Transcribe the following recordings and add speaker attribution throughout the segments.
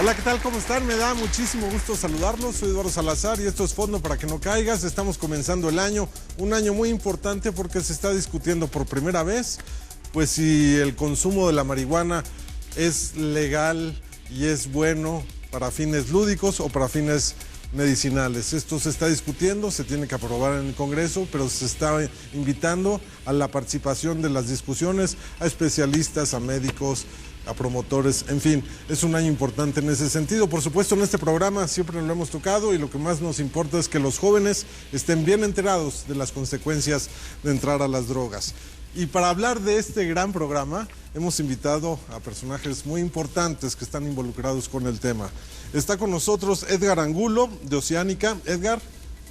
Speaker 1: Hola, ¿qué tal? ¿Cómo están? Me da muchísimo gusto saludarlos. Soy Eduardo Salazar y esto es Fondo para que no caigas. Estamos comenzando el año, un año muy importante porque se está discutiendo por primera vez, pues si el consumo de la marihuana es legal y es bueno para fines lúdicos o para fines medicinales. Esto se está discutiendo, se tiene que aprobar en el Congreso, pero se está invitando a la participación de las discusiones a especialistas, a médicos, a promotores, en fin, es un año importante en ese sentido. Por supuesto, en este programa siempre lo hemos tocado y lo que más nos importa es que los jóvenes estén bien enterados de las consecuencias de entrar a las drogas. Y para hablar de este gran programa, hemos invitado a personajes muy importantes que están involucrados con el tema. Está con nosotros Edgar Angulo, de Oceánica. Edgar,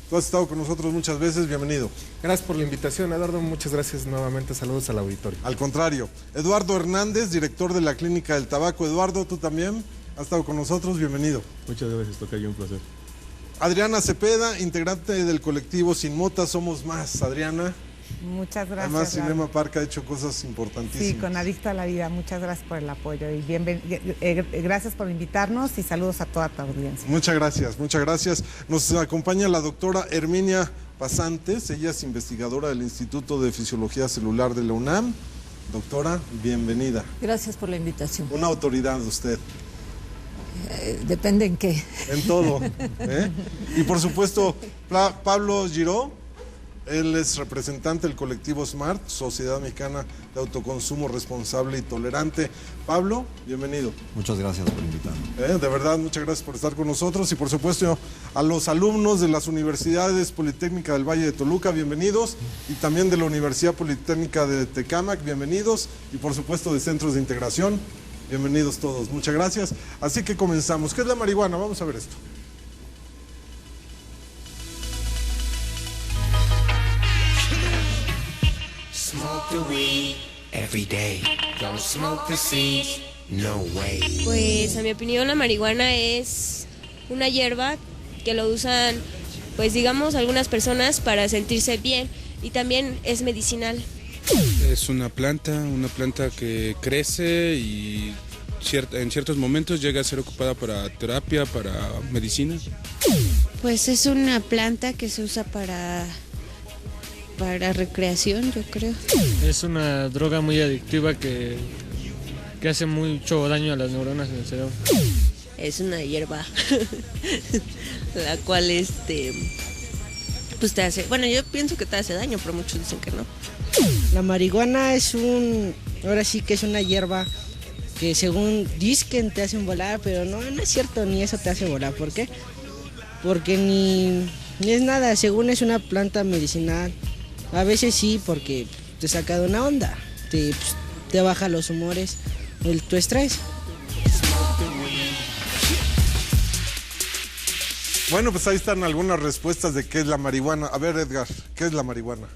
Speaker 1: tú has estado con nosotros muchas veces, bienvenido.
Speaker 2: Gracias por la invitación, Eduardo, muchas gracias nuevamente, saludos al auditorio.
Speaker 1: Al contrario. Eduardo Hernández, director de la Clínica del Tabaco. Eduardo, tú también has estado con nosotros, bienvenido.
Speaker 3: Muchas gracias, tocayo, un placer.
Speaker 1: Adriana Cepeda, integrante del colectivo Sin Mota Somos Más. Adriana.
Speaker 4: Muchas gracias.
Speaker 1: Además, Cinema Park ha hecho cosas importantísimas.
Speaker 4: Sí, con Adicto a la Vida. Muchas gracias por el apoyo y gracias por invitarnos y saludos a toda tu audiencia.
Speaker 1: Muchas gracias, muchas gracias. Nos acompaña la doctora Herminia Pasantes. Ella es investigadora del Instituto de Fisiología Celular de la UNAM. Doctora, bienvenida.
Speaker 5: Gracias por la invitación.
Speaker 1: Una autoridad usted.
Speaker 5: Depende en qué.
Speaker 1: En todo. Y por supuesto, Pablo Giró. Él es representante del colectivo SMART, Sociedad Mexicana de Autoconsumo Responsable y Tolerante. Pablo, bienvenido.
Speaker 6: Muchas gracias por invitarme.
Speaker 1: De verdad, muchas gracias por estar con nosotros. Y por supuesto, a los alumnos de las Universidades Politécnica del Valle de Toluca, bienvenidos. Y también de la Universidad Politécnica de Tecámac, bienvenidos. Y por supuesto, de Centros de Integración, bienvenidos todos. Muchas gracias. Así que comenzamos. ¿Qué es la marihuana? Vamos a ver esto.
Speaker 7: Smoke the weed every day. Don't smoke the seeds, no way.
Speaker 8: Pues a mi opinión la marihuana es una hierba que lo usan, pues digamos, algunas personas para sentirse bien y también es medicinal.
Speaker 9: Es una planta que crece y en ciertos momentos llega a ser ocupada para terapia, para medicina.
Speaker 10: Pues es una planta que se usa para recreación, yo creo.
Speaker 11: Es una droga muy adictiva que hace mucho daño a las neuronas en el cerebro.
Speaker 12: Es una hierba la cual pues te hace, bueno, yo pienso que te hace daño, pero muchos dicen que no.
Speaker 13: La marihuana ahora sí que es una hierba que según dicen te hacen volar, pero no es cierto, ni eso te hace volar. ¿Por qué? Porque ni es nada, según es una planta medicinal. A veces sí, porque te saca de una onda, te baja los humores, tu estrés.
Speaker 1: Bueno, pues ahí están algunas respuestas de qué es la marihuana. A ver, Edgar, ¿qué es la marihuana?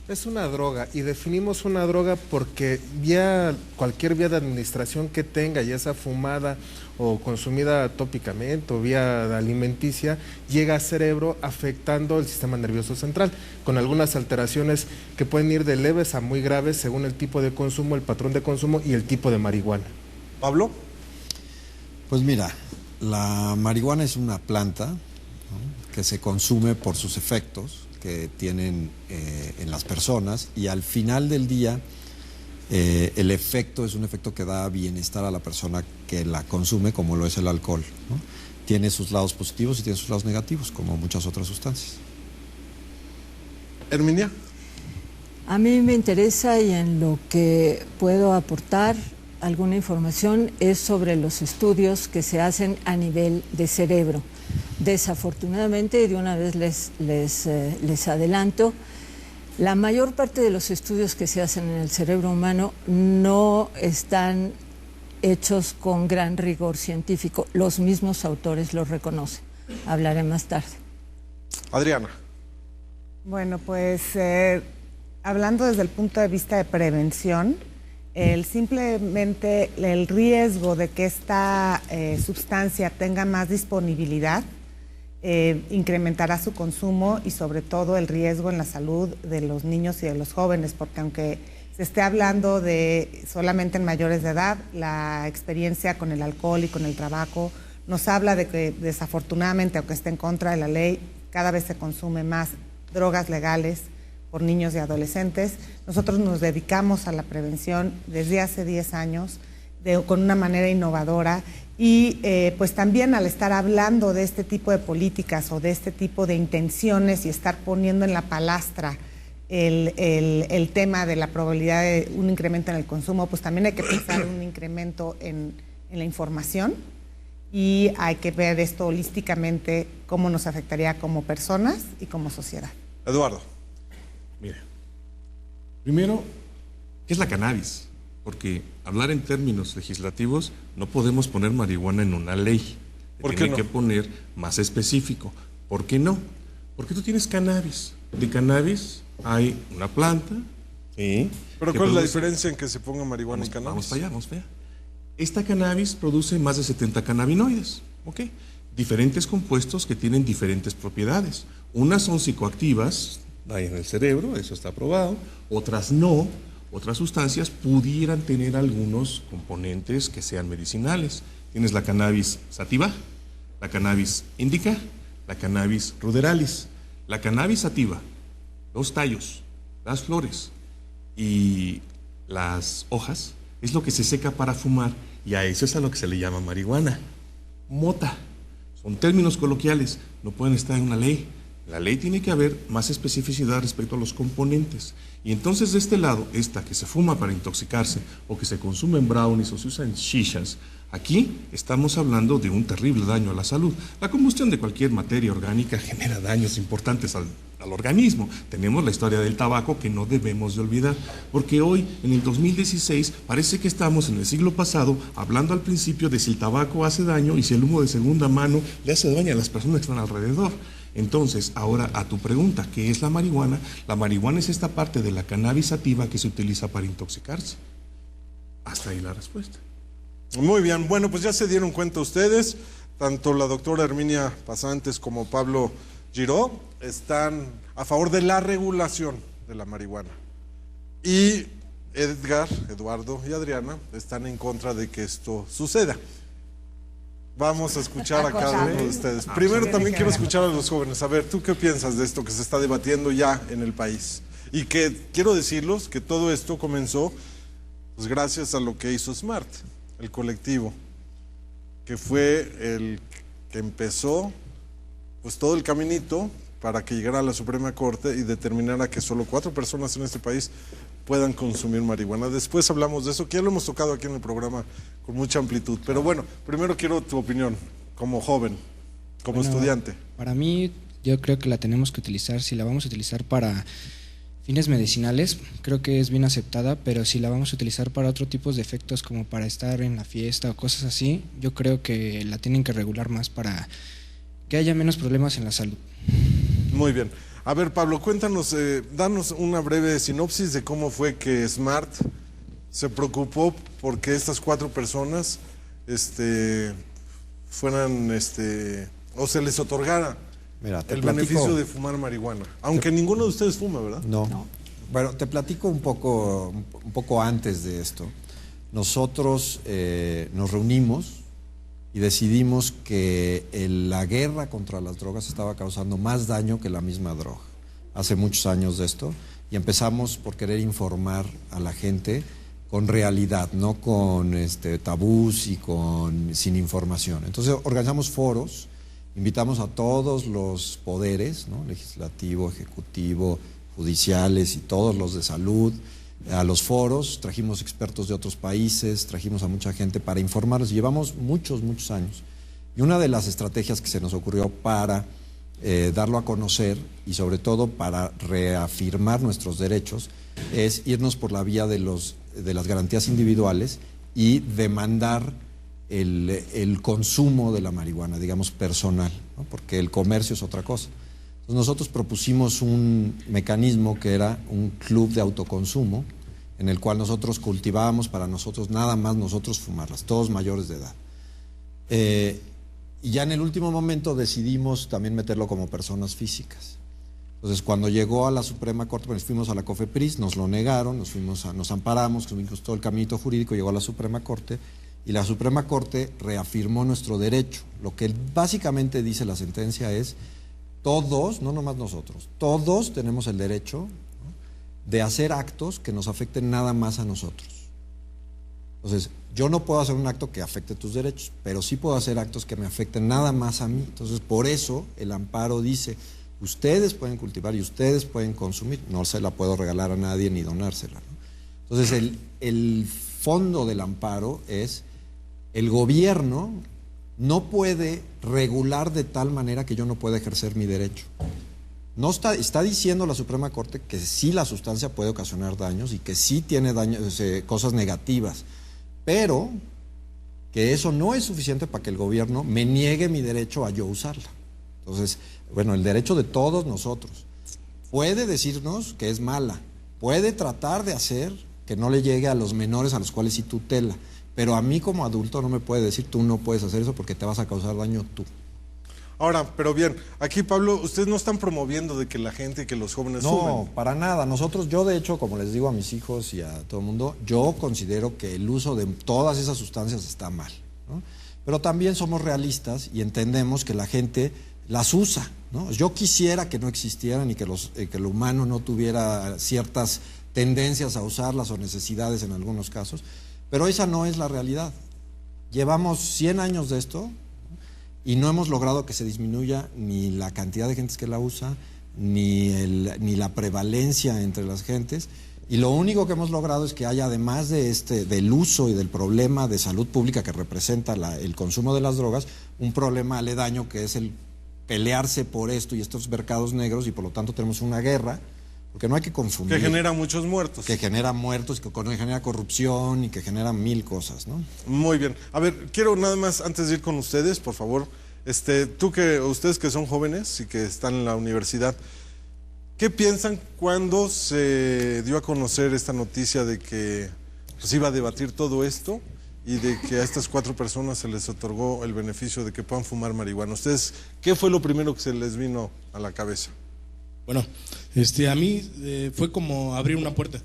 Speaker 2: Es una droga y definimos una droga porque cualquier vía de administración que tenga, ya sea fumada o consumida tópicamente o vía alimenticia, llega al cerebro afectando el sistema nervioso central, con algunas alteraciones que pueden ir de leves a muy graves según el tipo de consumo, el patrón de consumo y el tipo de marihuana.
Speaker 1: ¿Pablo?
Speaker 6: Pues mira, la marihuana es una planta, ¿no?, que se consume por sus efectos que tienen en las personas, y al final del día el efecto es un efecto que da bienestar a la persona que la consume, como lo es el alcohol, ¿no? Tiene sus lados positivos y tiene sus lados negativos, como muchas otras sustancias.
Speaker 1: Herminia.
Speaker 5: A mí me interesa y en lo que puedo aportar alguna información es sobre los estudios que se hacen a nivel de cerebro. Desafortunadamente, y de una vez les adelanto, la mayor parte de los estudios que se hacen en el cerebro humano no están hechos con gran rigor científico. Los mismos autores lo reconocen. Hablaré más tarde.
Speaker 1: Adriana.
Speaker 4: Bueno, pues hablando desde el punto de vista de prevención, simplemente el riesgo de que esta sustancia tenga más disponibilidad incrementará su consumo y sobre todo el riesgo en la salud de los niños y de los jóvenes, porque aunque se esté hablando de solamente en mayores de edad, la experiencia con el alcohol y con el tabaco nos habla de que desafortunadamente, aunque esté en contra de la ley, cada vez se consume más drogas legales por niños y adolescentes. Nosotros nos dedicamos a la prevención desde hace 10 años con una manera innovadora y pues también al estar hablando de este tipo de políticas o de este tipo de intenciones y estar poniendo en la palestra el tema de la probabilidad de un incremento en el consumo, pues también hay que pensar en un incremento en la información y hay que ver esto holísticamente, cómo nos afectaría como personas y como sociedad.
Speaker 1: Eduardo.
Speaker 3: Mira, primero, ¿qué es la cannabis? Porque hablar en términos legislativos, no podemos poner marihuana en una ley.
Speaker 1: ¿Por qué
Speaker 3: Tiene
Speaker 1: no?
Speaker 3: que poner más específico. ¿Por qué no? Porque tú tienes cannabis. De cannabis hay una planta. ¿Sí?
Speaker 1: ¿Pero cuál es la diferencia en que se ponga marihuana y cannabis?
Speaker 3: Vamos para allá, vamos para allá. Esta cannabis produce más de 70 cannabinoides, ¿ok? Diferentes compuestos que tienen diferentes propiedades. Unas son psicoactivas, ahí en el cerebro, eso está probado. Otras no. Otras sustancias pudieran tener algunos componentes que sean medicinales. Tienes la cannabis sativa, la cannabis indica, la cannabis ruderalis. La cannabis sativa, los tallos, las flores y las hojas es lo que se seca para fumar y a eso es a lo que se le llama marihuana. Mota, son términos coloquiales, no pueden estar en una ley. La ley tiene que haber más especificidad respecto a los componentes. Y entonces de este lado, esta que se fuma para intoxicarse o que se consume en brownies o se usa en shishas, aquí estamos hablando de un terrible daño a la salud. La combustión de cualquier materia orgánica genera daños importantes al organismo. Tenemos la historia del tabaco que no debemos de olvidar, porque hoy, en el 2016, parece que estamos en el siglo pasado hablando al principio de si el tabaco hace daño y si el humo de segunda mano le hace daño a las personas que están alrededor. Entonces, ahora a tu pregunta, ¿qué es la marihuana? La marihuana es esta parte de la cannabis sativa que se utiliza para intoxicarse. Hasta ahí la respuesta.
Speaker 1: Muy bien, bueno, pues ya se dieron cuenta ustedes, tanto la doctora Herminia Pasantes como Pablo Giró están a favor de la regulación de la marihuana. Y Edgar, Eduardo y Adriana están en contra de que esto suceda. Vamos a escuchar a cada uno de ustedes. Primero también quiero escuchar a los jóvenes. A ver, ¿tú qué piensas de esto que se está debatiendo ya en el país? Y que quiero decirles que todo esto comenzó pues gracias a lo que hizo SMART, el colectivo, que fue el que empezó pues todo el caminito para que llegara a la Suprema Corte y determinara que solo 4 personas en este país puedan consumir marihuana. Después hablamos de eso, que ya lo hemos tocado aquí en el programa con mucha amplitud. Pero bueno, primero quiero tu opinión, como joven, como estudiante.
Speaker 14: Para mí, yo creo que la tenemos que utilizar. Si la vamos a utilizar para fines medicinales, creo que es bien aceptada, pero si la vamos a utilizar para otro tipo de efectos, como para estar en la fiesta o cosas así, yo creo que la tienen que regular más para que haya menos problemas en la salud.
Speaker 1: Muy bien. A ver, Pablo, cuéntanos, danos una breve sinopsis de cómo fue que SMART se preocupó porque estas 4 personas fueran, o se les otorgara el beneficio de fumar marihuana. Aunque ninguno de ustedes fuma, ¿verdad?
Speaker 6: No. Bueno, te platico un poco antes de esto. Nosotros nos reunimos y decidimos que la guerra contra las drogas estaba causando más daño que la misma droga. Hace muchos años de esto, y empezamos por querer informar a la gente con realidad, no con tabús y sin información. Entonces organizamos foros, invitamos a todos los poderes, ¿no? Legislativo, ejecutivo, judiciales y todos los de salud, a los foros, trajimos expertos de otros países, trajimos a mucha gente para informarnos. Llevamos muchos años. Y una de las estrategias que se nos ocurrió para darlo a conocer y sobre todo para reafirmar nuestros derechos es irnos por la vía de las garantías individuales y demandar el consumo de la marihuana, digamos personal, ¿no? Porque el comercio es otra cosa. Entonces nosotros propusimos un mecanismo que era un club de autoconsumo en el cual nosotros cultivábamos para nosotros, nada más nosotros fumarlas, todos mayores de edad. Y ya en el último momento decidimos también meterlo como personas físicas. Entonces cuando llegó a la Suprema Corte, pues fuimos a la COFEPRIS, nos lo negaron, nos amparamos, subimos todo el caminito jurídico, llegó a la Suprema Corte y la Suprema Corte reafirmó nuestro derecho. Lo que básicamente dice la sentencia es, todos, no nomás nosotros, todos tenemos el derecho, ¿no?, de hacer actos que nos afecten nada más a nosotros. Entonces, yo no puedo hacer un acto que afecte tus derechos, pero sí puedo hacer actos que me afecten nada más a mí. Entonces, por eso el amparo dice, ustedes pueden cultivar y ustedes pueden consumir, no se la puedo regalar a nadie ni donársela, ¿no? Entonces, el fondo del amparo es, el gobierno no puede regular de tal manera que yo no pueda ejercer mi derecho. No está diciendo la Suprema Corte que sí la sustancia puede ocasionar daños y que sí tiene daños, cosas negativas, pero que eso no es suficiente para que el gobierno me niegue mi derecho a yo usarla. Entonces, bueno, el derecho de todos nosotros. Puede decirnos que es mala, puede tratar de hacer que no le llegue a los menores a los cuales sí tutela, pero a mí como adulto no me puede decir, tú no puedes hacer eso porque te vas a causar daño tú.
Speaker 1: Ahora, pero bien, aquí Pablo, ustedes no están promoviendo de que la gente, que los jóvenes
Speaker 6: no,
Speaker 1: fumen.
Speaker 6: Para nada. Nosotros, yo de hecho, como les digo a mis hijos y a todo el mundo, yo considero que el uso de todas esas sustancias está mal, ¿no? Pero también somos realistas y entendemos que la gente las usa, ¿no? Yo quisiera que no existieran y que el humano no tuviera ciertas tendencias a usarlas o necesidades en algunos casos, pero esa no es la realidad. Llevamos 100 años de esto y no hemos logrado que se disminuya ni la cantidad de gentes que la usa, ni la prevalencia entre las gentes. Y lo único que hemos logrado es que haya, además de del uso y del problema de salud pública que representa el consumo de las drogas, un problema aledaño que es el pelearse por esto y estos mercados negros, y por lo tanto tenemos una guerra, porque no hay que confundir.
Speaker 1: Que genera muchos muertos.
Speaker 6: Que genera muertos, que genera corrupción y que genera mil cosas, ¿no?
Speaker 1: Muy bien. A ver, quiero nada más, antes de ir con ustedes, por favor, ustedes que son jóvenes y que están en la universidad, ¿qué piensan cuando se dio a conocer esta noticia de que se iba a debatir todo esto y de que a estas 4 personas se les otorgó el beneficio de que puedan fumar marihuana? ¿Ustedes qué fue lo primero que se les vino a la cabeza?
Speaker 15: Bueno, a mí fue como abrir una puerta.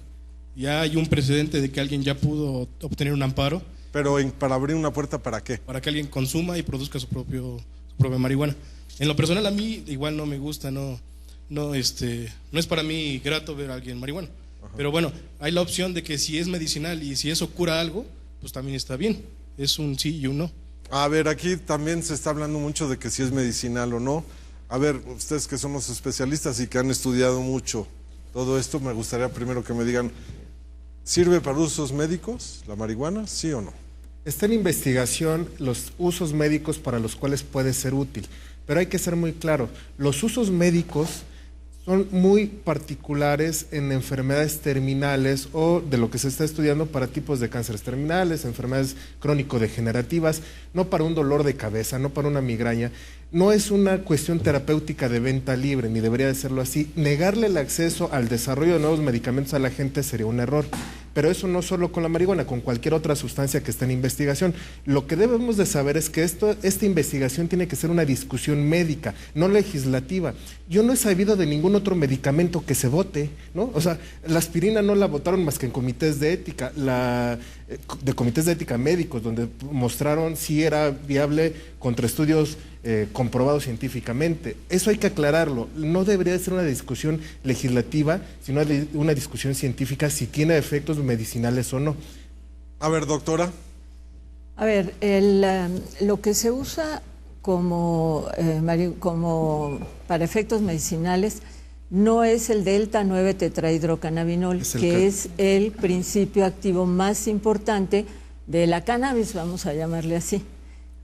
Speaker 15: Ya hay un precedente de que alguien ya pudo obtener un amparo.
Speaker 1: Pero para abrir una puerta, ¿para qué?
Speaker 15: Para que alguien consuma y produzca su propia marihuana. En lo personal, a mí igual no me gusta, no es para mí grato ver a alguien marihuana. Ajá. Pero bueno, hay la opción de que si es medicinal y si eso cura algo, pues también está bien. Es un sí y un no.
Speaker 1: A ver, aquí también se está hablando mucho de que si es medicinal o no. A ver, ustedes que son los especialistas y que han estudiado mucho todo esto, me gustaría primero que me digan, ¿sirve para usos médicos la marihuana, sí o no?
Speaker 2: Está en investigación los usos médicos para los cuales puede ser útil, pero hay que ser muy claro, los usos médicos son muy particulares en enfermedades terminales o de lo que se está estudiando para tipos de cánceres terminales, enfermedades crónico-degenerativas, no para un dolor de cabeza, no para una migraña. No es una cuestión terapéutica de venta libre, ni debería de serlo así. Negarle el acceso al desarrollo de nuevos medicamentos a la gente sería un error. Pero eso no solo con la marihuana, con cualquier otra sustancia que esté en investigación. Lo que debemos de saber es que esta investigación tiene que ser una discusión médica, no legislativa. Yo no he sabido de ningún otro medicamento que se vote, ¿no? O sea, la aspirina no la votaron más que en comités de ética, de comités de ética médicos, donde mostraron si era viable contra estudios comprobados científicamente. Eso hay que aclararlo. No debería ser una discusión legislativa, sino una discusión científica si tiene efectos medicinales o no.
Speaker 1: A ver, doctora.
Speaker 5: A ver, lo que se usa como para efectos medicinales no es el delta 9 tetrahidrocannabinol, que es el principio activo más importante de la cannabis, vamos a llamarle así.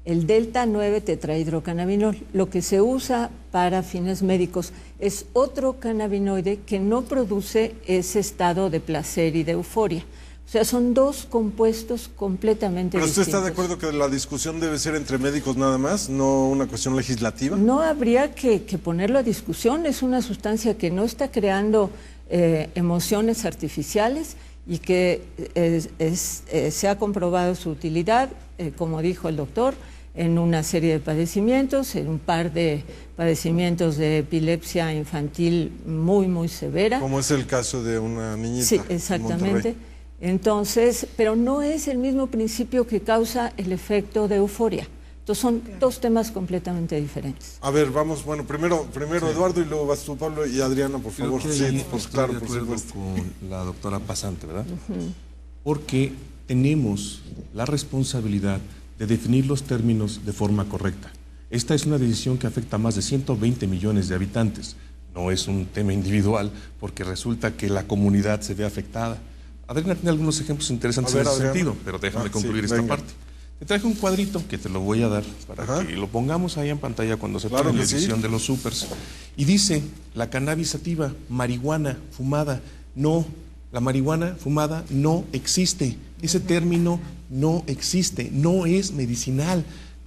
Speaker 5: El delta 9 tetrahidrocannabinol, lo que se usa para fines médicos es otro cannabinoide que no produce ese estado de placer y de euforia. O sea, son dos compuestos completamente distintos.
Speaker 1: ¿Pero usted está de acuerdo que la discusión debe ser entre médicos nada más, no una cuestión legislativa?
Speaker 5: No habría que ponerlo a discusión. Es una sustancia que no está creando emociones artificiales y que se ha comprobado su utilidad, como dijo el doctor, en una serie de padecimientos, en un par de padecimientos de epilepsia infantil muy, muy severa.
Speaker 1: Como es el caso de una niñita.
Speaker 5: Sí, exactamente. Entonces, pero no es el mismo principio que causa el efecto de euforia. Entonces son dos temas completamente diferentes.
Speaker 1: A ver, vamos, bueno, primero Eduardo y luego vas tú, Pablo, y Adriana, por favor.
Speaker 3: Creo que ahí estoy de acuerdo con la doctora Pasante, ¿verdad? Porque tenemos la responsabilidad de definir los términos de forma correcta. Esta es una decisión que afecta a más de 120 millones de habitantes. No es un tema individual, porque resulta que la comunidad se ve afectada. Adriana tiene algunos ejemplos interesantes en ese sentido, pero déjame concluir esta parte. Te traje un cuadrito que te lo voy a dar para que lo pongamos ahí en pantalla cuando se tome la edición de los supers. Y dice, la cannabis sativa, marihuana fumada, no, la marihuana fumada no existe. Ese término no existe, no es medicinal.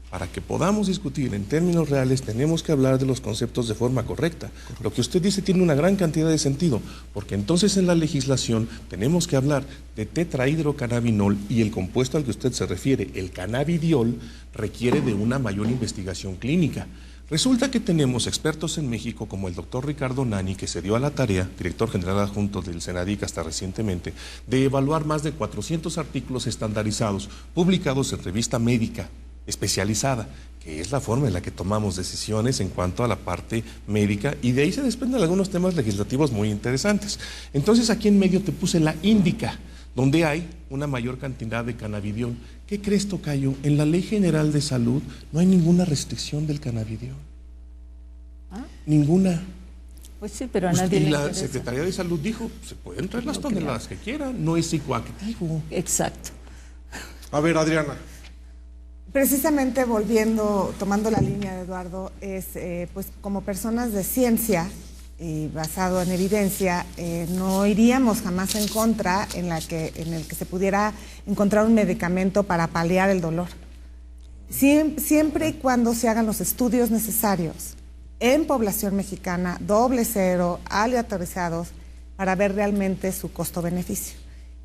Speaker 3: Para que podamos discutir en términos reales, tenemos que hablar de los conceptos de forma correcta. Lo que usted dice tiene una gran cantidad de sentido, porque entonces en la legislación tenemos que hablar de tetrahidrocannabinol y el compuesto al que usted se refiere, el cannabidiol, requiere de una mayor investigación clínica. Resulta que tenemos expertos en México como el doctor Ricardo Nani, que se dio a la tarea, director general adjunto del Senadic hasta recientemente, de evaluar más de 400 artículos estandarizados publicados en revista médica especializada, que es la forma en la que tomamos decisiones en cuanto a la parte médica, y de ahí se desprenden algunos temas legislativos muy interesantes. Entonces aquí en medio te puse la índica, donde hay una mayor cantidad de cannabidiol. ¿Qué crees, tocayo? En la Ley General de Salud no hay ninguna restricción del cannabidiol. Ninguna.
Speaker 5: Pues sí, pero a nadie le interesa.
Speaker 3: Y la Secretaría de Salud dijo, se pueden traer las toneladas que quieran, no es psicoactivo.
Speaker 5: Exacto.
Speaker 1: A ver, Adriana.
Speaker 4: Precisamente tomando la línea de Eduardo, es pues como personas de ciencia y basado en evidencia, no iríamos jamás en contra en el que se pudiera encontrar un medicamento para paliar el dolor. Siempre y cuando se hagan los estudios necesarios en población mexicana, 00, aleatorizados, para ver realmente su costo-beneficio.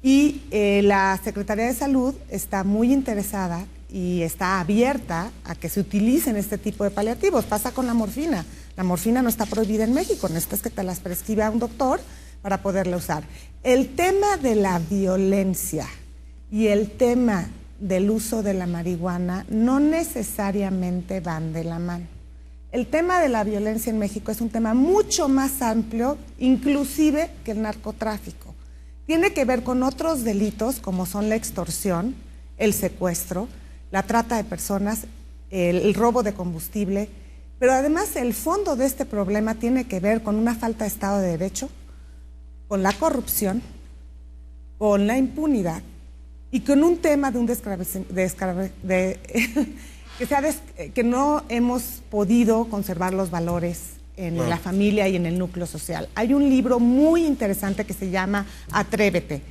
Speaker 4: Y la Secretaría de Salud está muy interesada y está abierta a que se utilicen este tipo de paliativos. Pasa con la morfina. La morfina no está prohibida en México, necesitas que te las prescriba un doctor para poderla usar. El tema de la violencia y el tema del uso de la marihuana no necesariamente van de la mano. El tema de la violencia en México es un tema mucho más amplio, inclusive que el narcotráfico. Tiene que ver con otros delitos como son la extorsión, el secuestro, la trata de personas, el robo de combustible, pero además el fondo de este problema tiene que ver con una falta de Estado de Derecho, con la corrupción, con la impunidad y con un tema de que no hemos podido conservar los valores en la familia y en el núcleo social. Hay un libro muy interesante que se llama Atrévete,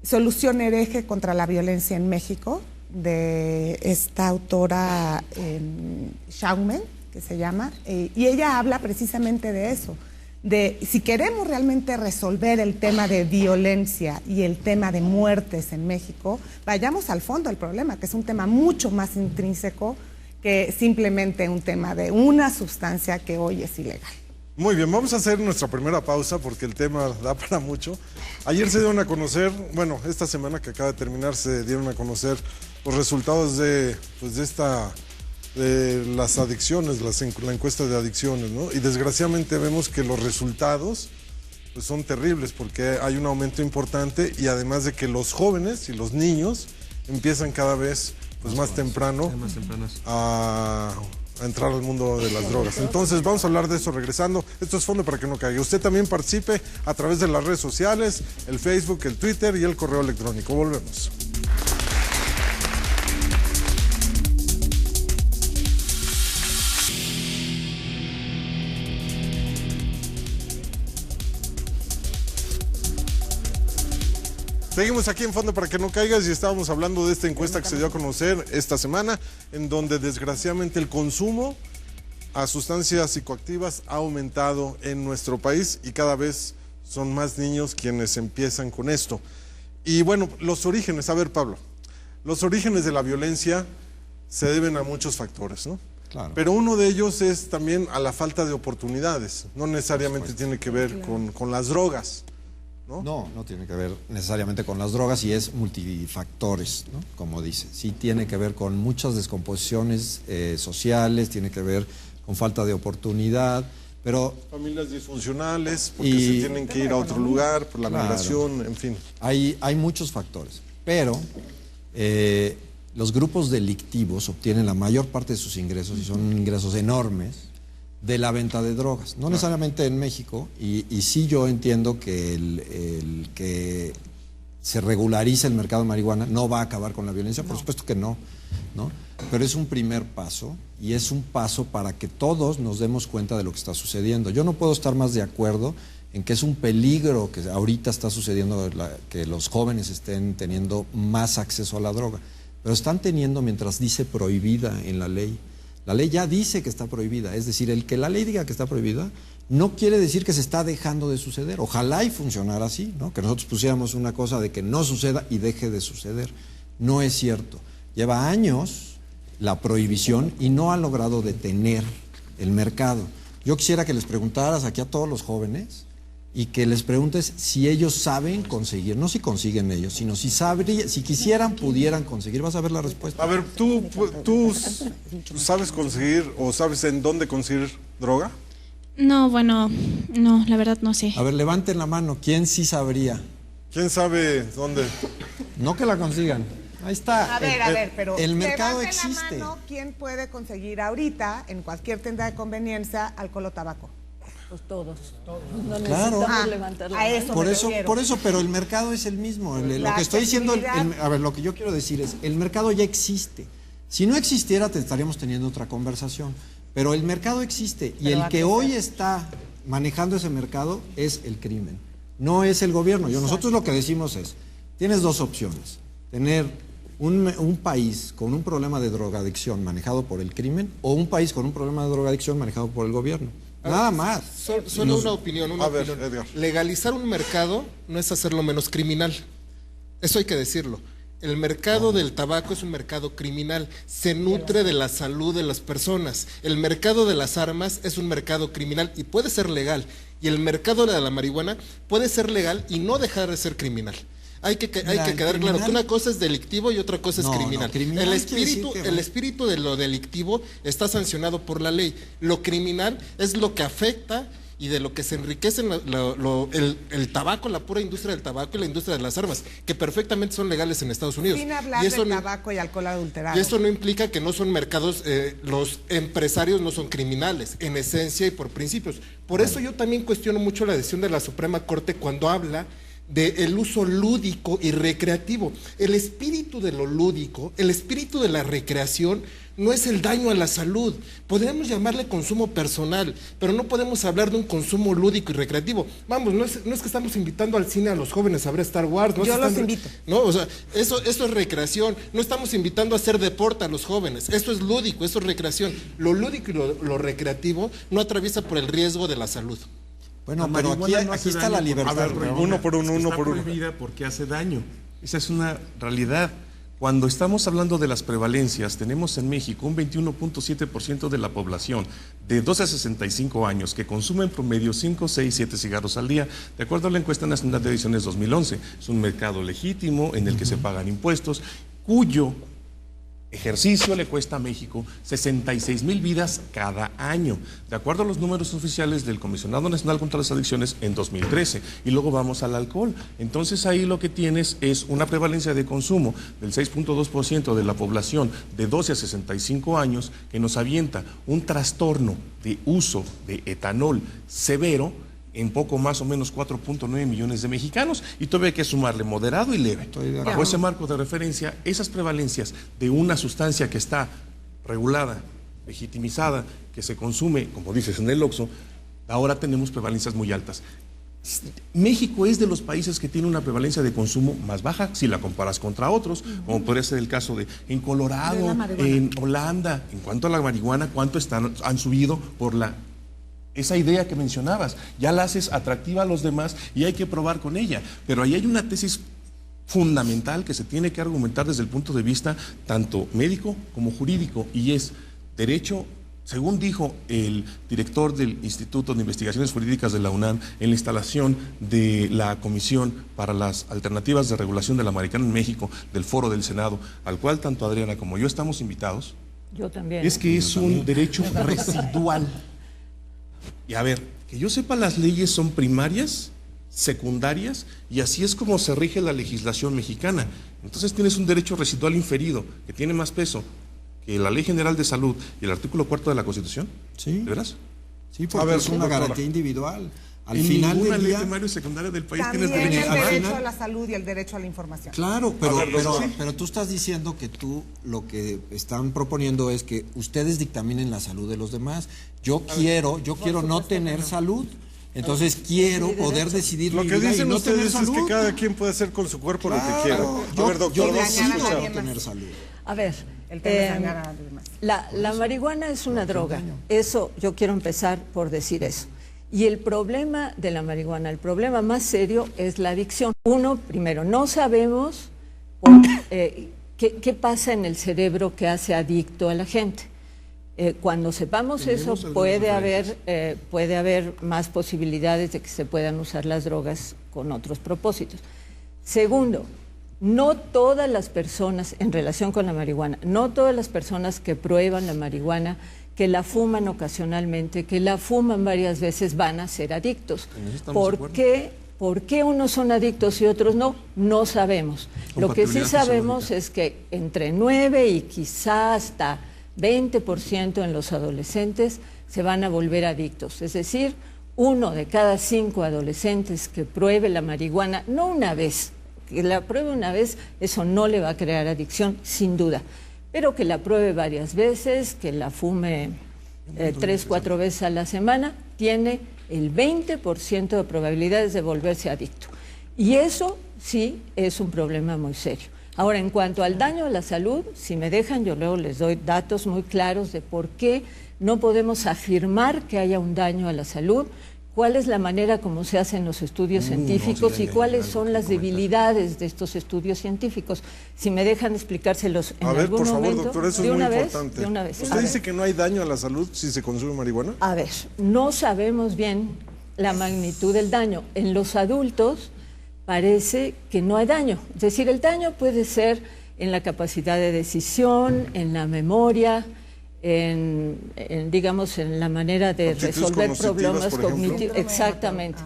Speaker 4: Solución hereje contra la violencia en México, de esta autora Schaumann, que se llama, y ella habla precisamente de eso, de si queremos realmente resolver el tema de violencia y el tema de muertes en México, vayamos al fondo del problema, que es un tema mucho más intrínseco que simplemente un tema de una sustancia que hoy es ilegal.
Speaker 1: Muy bien, vamos a hacer nuestra primera pausa porque el tema da para mucho. Ayer se dieron a conocer, bueno, esta semana que acaba de terminar se dieron a conocer los resultados de las adicciones, la encuesta de adicciones, ¿no? Y desgraciadamente vemos que los resultados pues, son terribles porque hay un aumento importante y además de que los jóvenes y los niños empiezan cada vez pues, más temprano a entrar al mundo de las drogas. Entonces vamos a hablar de eso regresando. Esto es Fondo para que no caiga. Usted también participe a través de las redes sociales, el Facebook, el Twitter y el correo electrónico. Volvemos. Seguimos aquí en Fondo para que no caigas y estábamos hablando de esta encuesta que se dio a conocer esta semana, en donde desgraciadamente el consumo a sustancias psicoactivas ha aumentado en nuestro país y cada vez son más niños quienes empiezan con esto. Y bueno, los orígenes, a ver Pablo, los orígenes de la violencia se deben a muchos factores, ¿no?
Speaker 6: Claro.
Speaker 1: Pero uno de ellos es también a la falta de oportunidades, no necesariamente tiene que ver con las drogas. ¿no?
Speaker 6: No tiene que ver necesariamente con las drogas y es multifactores, ¿no? Como dice. Sí tiene que ver con muchas descomposiciones sociales, tiene que ver con falta de oportunidad, pero...
Speaker 1: Familias disfuncionales, porque se tienen que ir a otro lugar, por la migración, en fin.
Speaker 6: Hay muchos factores, pero los grupos delictivos obtienen la mayor parte de sus ingresos, y son ingresos enormes, de la venta de drogas. No necesariamente en México, y sí yo entiendo que el que se regularice el mercado de marihuana no va a acabar con la violencia, por supuesto que no, pero es un primer paso, y es un paso para que todos nos demos cuenta de lo que está sucediendo. Yo no puedo estar más de acuerdo en que es un peligro que ahorita está sucediendo, que los jóvenes estén teniendo más acceso a la droga, pero están teniendo mientras dice prohibida en la ley. La ley ya dice que está prohibida, es decir, el que la ley diga que está prohibida no quiere decir que se está dejando de suceder. Ojalá y funcionara así, ¿no? Que nosotros pusiéramos una cosa de que no suceda y deje de suceder. No es cierto. Lleva años la prohibición y no ha logrado detener el mercado. Yo quisiera que les preguntaras aquí a todos los jóvenes y que les preguntes si ellos saben conseguir, no si consiguen ellos, sino si quisieran, pudieran conseguir. Vas a ver la respuesta.
Speaker 1: A ver, ¿tú sabes conseguir o sabes en dónde conseguir droga?
Speaker 16: No, bueno, no, la verdad no sé.
Speaker 6: A ver, levanten la mano, ¿quién sí sabría?
Speaker 1: ¿Quién sabe dónde?
Speaker 6: No que la consigan. Ahí está.
Speaker 4: A ver, pero
Speaker 6: el mercado
Speaker 4: levanten
Speaker 6: existe.
Speaker 4: la mano, ¿quién puede conseguir ahorita en cualquier tienda de conveniencia alcohol o tabaco?
Speaker 5: Pues todos. No
Speaker 6: Claro.
Speaker 5: necesitamos levantar la mano.
Speaker 6: Por eso, pero el mercado es el mismo. Lo que estoy diciendo, lo que yo quiero decir es, el mercado ya existe. Si no existiera, estaríamos teniendo otra conversación. Pero el mercado existe y el que hoy está manejando ese mercado es el crimen, no es el gobierno. Nosotros lo que decimos es, tienes dos opciones: tener un país con un problema de drogadicción manejado por el crimen, o un país con un problema de drogadicción manejado por el gobierno. Nada más.
Speaker 2: Solo una opinión.
Speaker 1: Edgar.
Speaker 2: Legalizar un mercado no es hacerlo menos criminal. Eso hay que decirlo. El mercado del tabaco es un mercado criminal, se nutre de la salud de las personas. El mercado de las armas es un mercado criminal y puede ser legal. Y el mercado de la marihuana puede ser legal y no dejar de ser criminal. Hay que quedar claro que una cosa es delictivo y otra cosa es criminal.
Speaker 6: Criminal
Speaker 2: El espíritu de lo delictivo está sancionado por la ley. Lo criminal es lo que afecta y de lo que se enriquece el tabaco, la pura industria del tabaco y la industria de las armas, que perfectamente son legales en Estados Unidos.
Speaker 4: Sin hablar de tabaco y alcohol adulterado.
Speaker 2: Y eso no implica que no son mercados, los empresarios no son criminales, en esencia y por principios. Por eso yo también cuestiono mucho la decisión de la Suprema Corte cuando habla del uso lúdico y recreativo. El espíritu de lo lúdico, el espíritu de la recreación, no es el daño a la salud. Podríamos llamarle consumo personal, pero no podemos hablar de un consumo lúdico y recreativo. Vamos, no es que estamos invitando al cine a los jóvenes a ver Star Wars.
Speaker 4: Yo los invito.
Speaker 2: No, o sea, eso es recreación. No estamos invitando a hacer deporte a los jóvenes. Eso es lúdico, eso es recreación. Lo lúdico y lo recreativo no atraviesa por el riesgo de la salud.
Speaker 6: Bueno, pero aquí está la libertad.
Speaker 1: A ver, uno por uno.
Speaker 3: Está prohibida porque hace daño. Esa es una realidad. Cuando estamos hablando de las prevalencias, tenemos en México un 21.7% de la población de 12 a 65 años que consume en promedio 5, 6, 7 cigarros al día, de acuerdo a la encuesta nacional de ediciones 2011. Es un mercado legítimo en el que se pagan impuestos, cuyo ejercicio le cuesta a México 66,000 vidas cada año, de acuerdo a los números oficiales del Comisionado Nacional contra las Adicciones en 2013. Y luego vamos al alcohol. Entonces ahí lo que tienes es una prevalencia de consumo del 6.2% de la población de 12 a 65 años que nos avienta un trastorno de uso de etanol severo en poco más o menos 4.9 millones de mexicanos, y todavía hay que sumarle moderado y leve. Bajo ese marco de referencia, esas prevalencias de una sustancia que está regulada, legitimizada, que se consume, como dices, en el Oxxo, ahora tenemos prevalencias muy altas. México es de los países que tiene una prevalencia de consumo más baja si la comparas contra otros, como podría ser el caso de en Colorado, en Holanda. En cuanto a la marihuana, ¿cuánto han subido por esa idea que mencionabas? Ya la haces atractiva a los demás y hay que probar con ella. Pero ahí hay una tesis fundamental que se tiene que argumentar desde el punto de vista tanto médico como jurídico, y es derecho Según dijo el director del Instituto de Investigaciones Jurídicas de la UNAM, en la instalación de la Comisión para las Alternativas de Regulación de la Marihuana en México, del Foro del Senado, al cual tanto Adriana como yo estamos invitados,
Speaker 5: yo también.
Speaker 3: es que es un derecho residual. Y a ver, que yo sepa, las leyes son primarias, secundarias, y así es como se rige la legislación mexicana. Entonces tienes un derecho residual inferido, que tiene más peso que la Ley General de Salud y el artículo 4 de la Constitución.
Speaker 6: Sí.
Speaker 3: ¿De veras?
Speaker 6: Sí, porque es una garantía individual. Al final
Speaker 3: ninguna
Speaker 6: del
Speaker 3: ley
Speaker 6: día,
Speaker 3: primaria y secundaria del país
Speaker 4: También
Speaker 3: tienes derecho
Speaker 4: el
Speaker 3: a
Speaker 4: derecho a la salud y el derecho a la información.
Speaker 6: Claro, pero tú estás diciendo que lo que están proponiendo es que ustedes dictaminen la salud de los demás. Yo quiero no tener salud. Entonces quiero poder decidir
Speaker 1: lo
Speaker 6: mi
Speaker 1: que
Speaker 6: vida
Speaker 1: dicen
Speaker 6: y no
Speaker 1: ustedes
Speaker 6: tener
Speaker 1: es
Speaker 6: salud.
Speaker 1: que cada quien puede hacer con su cuerpo lo que quiera. A ver, doctor,
Speaker 6: yo
Speaker 1: vamos a
Speaker 6: decido
Speaker 1: escuchar.
Speaker 6: tener salud.
Speaker 5: A ver,
Speaker 4: El tema es dañar a los demás.
Speaker 5: la marihuana es una droga. Eso, yo quiero empezar por decir eso. Y el problema de la marihuana, el problema más serio es la adicción. Uno, primero, no sabemos qué pasa en el cerebro que hace adicto a la gente. Cuando sepamos eso, puede haber más posibilidades de que se puedan usar las drogas con otros propósitos. Segundo, no todas las personas, en relación con la marihuana, no todas las personas que prueban la marihuana, que la fuman ocasionalmente, que la fuman varias veces, van a ser adictos. ¿Por qué unos son adictos y otros no? No sabemos. Lo que sí sabemos es que entre 9 y quizá hasta 20% en los adolescentes se van a volver adictos. Es decir, 1 de cada 5 adolescentes que pruebe la marihuana, no una vez, que la pruebe una vez, eso no le va a crear adicción, sin duda. Pero que la pruebe varias veces, que la fume 3, 4 veces a la semana, tiene el 20% de probabilidades de volverse adicto. Y eso sí es un problema muy serio. Ahora, en cuanto al daño a la salud, si me dejan, yo luego les doy datos muy claros de por qué no podemos afirmar que haya un daño a la salud, cuál es la manera como se hacen los estudios científicos y cuáles son las debilidades de estos estudios científicos. Si me dejan explicárselos en algún momento.
Speaker 1: A ver, por favor, doctor, eso es muy importante.
Speaker 5: De una vez.
Speaker 1: ¿Usted dice que no hay daño a la salud si se consume marihuana?
Speaker 5: A ver, no sabemos bien la magnitud del daño. En los adultos parece que no hay daño. Es decir, el daño puede ser en la capacidad de decisión, en la memoria, digamos, en la manera de resolver problemas cognitivos. Exactamente.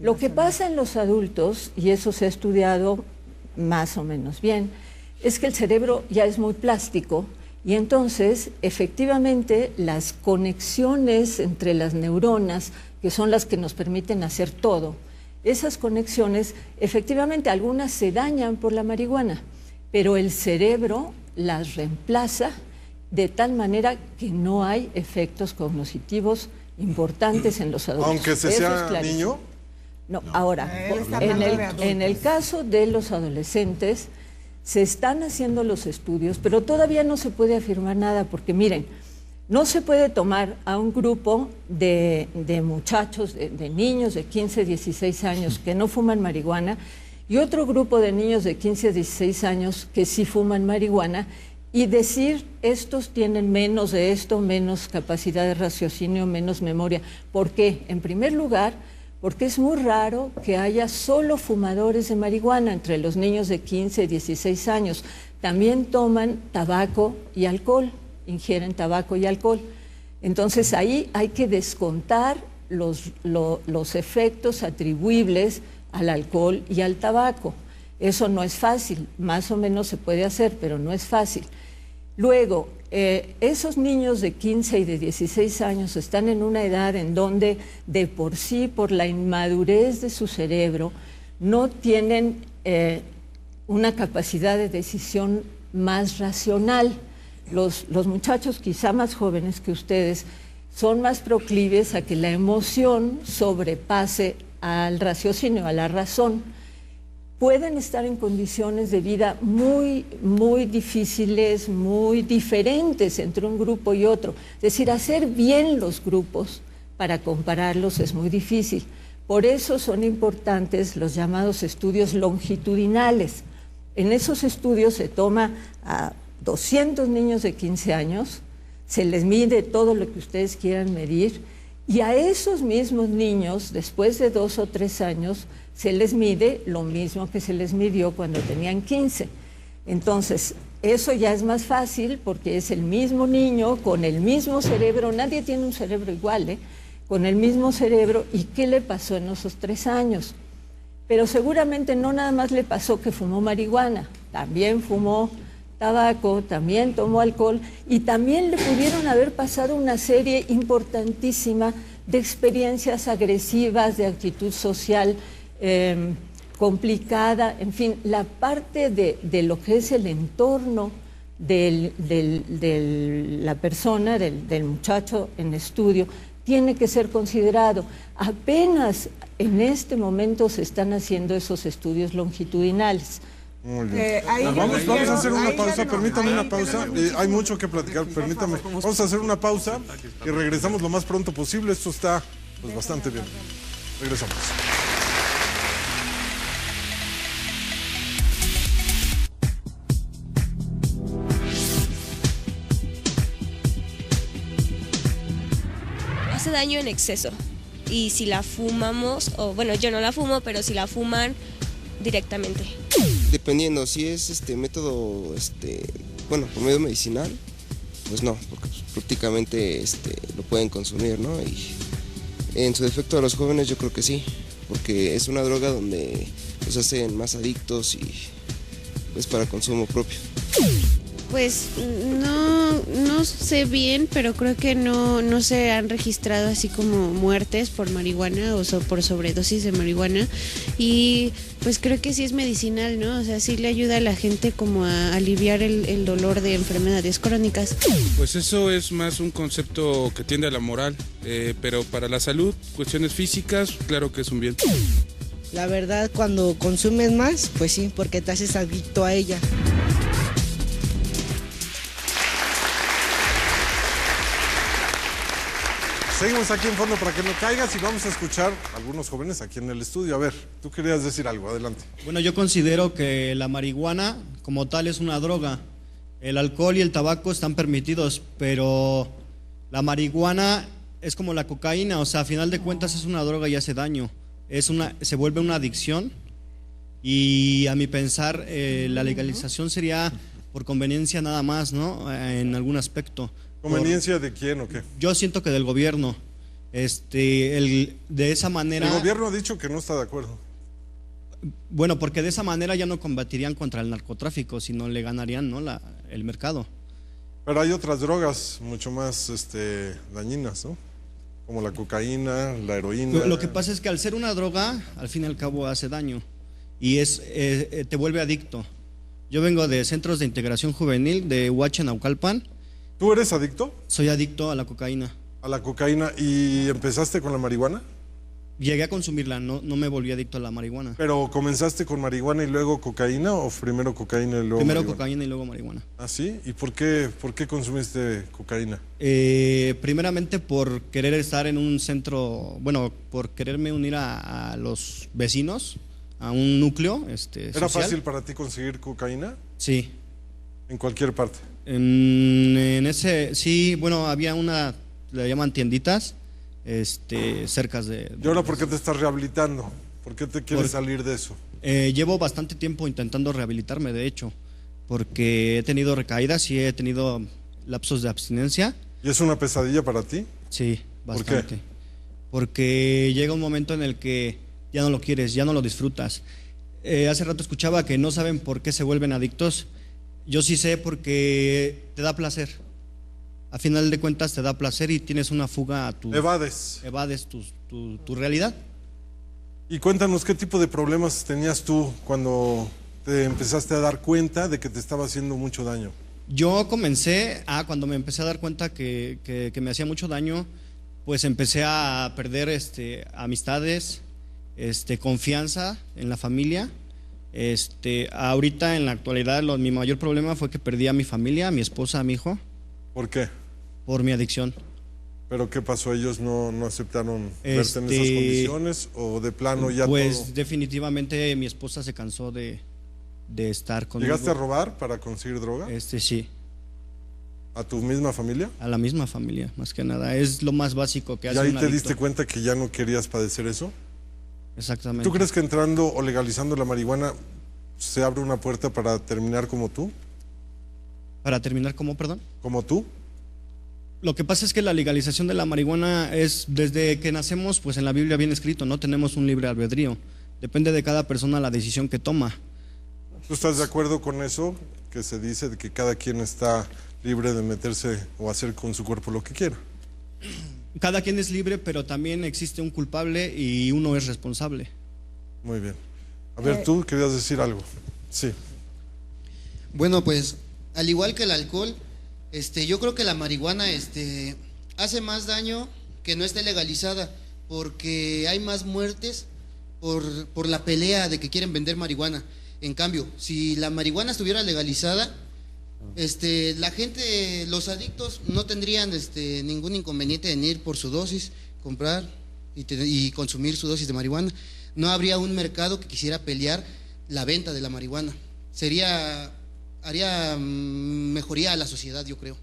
Speaker 5: Lo que pasa en los adultos, y eso se ha estudiado más o menos bien, es que el cerebro ya es muy plástico y entonces, efectivamente, las conexiones entre las neuronas, que son las que nos permiten hacer todo, esas conexiones, efectivamente, algunas se dañan por la marihuana, pero el cerebro las reemplaza de tal manera que no hay efectos cognitivos importantes en los adultos.
Speaker 1: Aunque se sea niño.
Speaker 5: No, ahora, en el caso de los adolescentes, se están haciendo los estudios, pero todavía no se puede afirmar nada, porque miren, no se puede tomar a un grupo de muchachos, de niños de 15, 16 años que no fuman marihuana, y otro grupo de niños de 15, 16 años que sí fuman marihuana, y decir, estos tienen menos de esto, menos capacidad de raciocinio, menos memoria. ¿Por qué? En primer lugar, porque es muy raro que haya solo fumadores de marihuana entre los niños de 15 y 16 años. También toman tabaco y alcohol, ingieren tabaco y alcohol. Entonces ahí hay que descontar los efectos atribuibles al alcohol y al tabaco. Eso no es fácil, más o menos se puede hacer, pero no es fácil. Luego, esos niños de 15 y de 16 años están en una edad en donde de por sí, por la inmadurez de su cerebro, no tienen una capacidad de decisión más racional. Los muchachos quizá más jóvenes que ustedes son más proclives a que la emoción sobrepase al raciocinio, a la razón. Pueden estar en condiciones de vida muy, muy difíciles, muy diferentes entre un grupo y otro. Es decir, hacer bien los grupos para compararlos es muy difícil. Por eso son importantes los llamados estudios longitudinales. En esos estudios se toma a 200 niños de 15 años, se les mide todo lo que ustedes quieran medir, y a esos mismos niños, después de 2 o 3 años, se les mide lo mismo que se les midió cuando tenían 15. Entonces, eso ya es más fácil porque es el mismo niño con el mismo cerebro, nadie tiene un cerebro igual, ¿eh? Con el mismo cerebro, ¿y qué le pasó en esos 3 años? Pero seguramente no nada más le pasó que fumó marihuana, también fumó tabaco, también tomó alcohol y también le pudieron haber pasado una serie importantísima de experiencias agresivas, de actitud social complicada, en fin, la parte de lo que es el entorno de la persona, del muchacho en estudio, tiene que ser considerado. Apenas en este momento se están haciendo esos estudios longitudinales.
Speaker 1: Muy bien. Vamos a hacer una pausa, permítame una pausa. Hay mucho que platicar, permítame. Vamos a hacer una pausa y regresamos lo más pronto posible. Esto está pues bastante bien. Regresamos.
Speaker 8: Hace daño en exceso. Y si la fumamos, o bueno, yo no la fumo, pero si la fuman directamente.
Speaker 17: Dependiendo, si es método, bueno, por medio medicinal, pues no, porque prácticamente lo pueden consumir, ¿no? Y en su defecto a los jóvenes yo creo que sí, porque es una droga donde los hacen más adictos y es para consumo propio.
Speaker 10: Pues no sé bien, pero creo que no se han registrado así como muertes por marihuana o por sobredosis de marihuana, y pues creo que sí es medicinal, ¿no? O sea, sí le ayuda a la gente como a aliviar el dolor de enfermedades crónicas.
Speaker 9: Pues eso es más un concepto que tiende a la moral, pero para la salud, cuestiones físicas, claro que es un bien.
Speaker 13: La verdad, cuando consumes más, pues sí, porque te haces adicto a ella.
Speaker 1: Seguimos aquí en Fondo para que no caigas y vamos a escuchar a algunos jóvenes aquí en el estudio. A ver, tú querías decir algo, adelante.
Speaker 18: Bueno, yo considero que la marihuana como tal es una droga. El alcohol y el tabaco están permitidos, pero la marihuana es como la cocaína, o sea, a final de cuentas es una droga y hace daño. Se vuelve una adicción y a mi pensar la legalización sería por conveniencia nada más, ¿no? En algún aspecto.
Speaker 1: ¿Conveniencia de quién o qué?
Speaker 18: Yo siento que del gobierno. De esa manera...
Speaker 1: El gobierno ha dicho que no está de acuerdo.
Speaker 18: Bueno, porque de esa manera ya no combatirían contra el narcotráfico, sino le ganarían, ¿no? el mercado.
Speaker 1: Pero hay otras drogas mucho más dañinas, ¿no? Como la cocaína, la heroína.
Speaker 18: Lo que pasa es que al ser una droga, al fin y al cabo hace daño y te vuelve adicto. Yo vengo de centros de integración juvenil de Huacha, Naucalpan.
Speaker 1: ¿Tú eres adicto?
Speaker 18: Soy adicto a la cocaína.
Speaker 1: ¿A la cocaína? ¿Y empezaste con la marihuana?
Speaker 18: Llegué a consumirla, no me volví adicto a la marihuana.
Speaker 1: ¿Pero comenzaste con marihuana y luego cocaína o primero cocaína y luego
Speaker 18: primero
Speaker 1: marihuana?
Speaker 18: Cocaína y luego marihuana.
Speaker 1: ¿Ah, sí? ¿Y por qué consumiste cocaína?
Speaker 18: Primeramente por querer estar en un centro, bueno, por quererme unir a los vecinos, a un núcleo social.
Speaker 1: ¿Era fácil para ti conseguir cocaína?
Speaker 18: Sí.
Speaker 1: ¿En cualquier parte?
Speaker 18: Sí, bueno, había le llaman tienditas, cercas de...
Speaker 1: ¿Y ahora por qué te estás rehabilitando? ¿Por qué te quieres salir de eso?
Speaker 18: Llevo bastante tiempo intentando rehabilitarme, de hecho, porque he tenido recaídas y he tenido lapsos de abstinencia.
Speaker 1: ¿Y es una pesadilla para ti?
Speaker 18: Sí, bastante.
Speaker 1: ¿Por qué?
Speaker 18: Porque llega un momento en el que ya no lo quieres, ya no lo disfrutas. Hace rato escuchaba que no saben por qué se vuelven adictos. Yo sí sé, porque te da placer. A final de cuentas te da placer y tienes una fuga a tu...
Speaker 1: Evades
Speaker 18: tu realidad.
Speaker 1: Y cuéntanos, ¿qué tipo de problemas tenías tú cuando te empezaste a dar cuenta de que te estaba haciendo mucho daño?
Speaker 18: Yo comencé, cuando me empecé a dar cuenta que me hacía mucho daño, pues empecé a perder amistades, confianza en la familia. Ahorita en la actualidad mi mayor problema fue que perdí a mi familia, a mi esposa, a mi hijo.
Speaker 1: ¿Por qué?
Speaker 18: Por mi adicción.
Speaker 1: ¿Pero qué pasó? ¿Ellos no aceptaron verte en esas condiciones o de plano ya
Speaker 18: pues
Speaker 1: todo?
Speaker 18: Definitivamente mi esposa se cansó de estar conmigo.
Speaker 1: ¿Llegaste a robar para conseguir droga?
Speaker 18: Sí.
Speaker 1: ¿A tu misma familia?
Speaker 18: A la misma familia, más que nada. Es lo más básico que hace
Speaker 1: ¿Y ahí
Speaker 18: un
Speaker 1: te
Speaker 18: adicto.
Speaker 1: diste cuenta que ya no querías padecer eso?
Speaker 18: Exactamente.
Speaker 1: ¿Tú crees que entrando o legalizando la marihuana se abre una puerta para terminar como tú?
Speaker 18: ¿Para terminar cómo, perdón?
Speaker 1: ¿Como tú?
Speaker 18: Lo que pasa es que la legalización de la marihuana es, desde que nacemos, pues en la Biblia viene escrito, no tenemos un libre albedrío. Depende de cada persona la decisión que toma.
Speaker 1: ¿Tú estás de acuerdo con eso? Que se dice de que cada quien está libre de meterse o hacer con su cuerpo lo que quiera.
Speaker 18: Cada quien es libre, pero también existe un culpable y uno es responsable.
Speaker 1: Muy bien. A ver, tú querías decir algo. Sí.
Speaker 19: Bueno, pues al igual que el alcohol, yo creo que la marihuana hace más daño que no esté legalizada, porque hay más muertes por la pelea de que quieren vender marihuana. En cambio, si la marihuana estuviera legalizada, la gente, los adictos no tendrían ningún inconveniente en ir por su dosis, comprar y consumir su dosis de marihuana. No habría un mercado que quisiera pelear la venta de la marihuana. Haría mejoría a la sociedad, yo creo.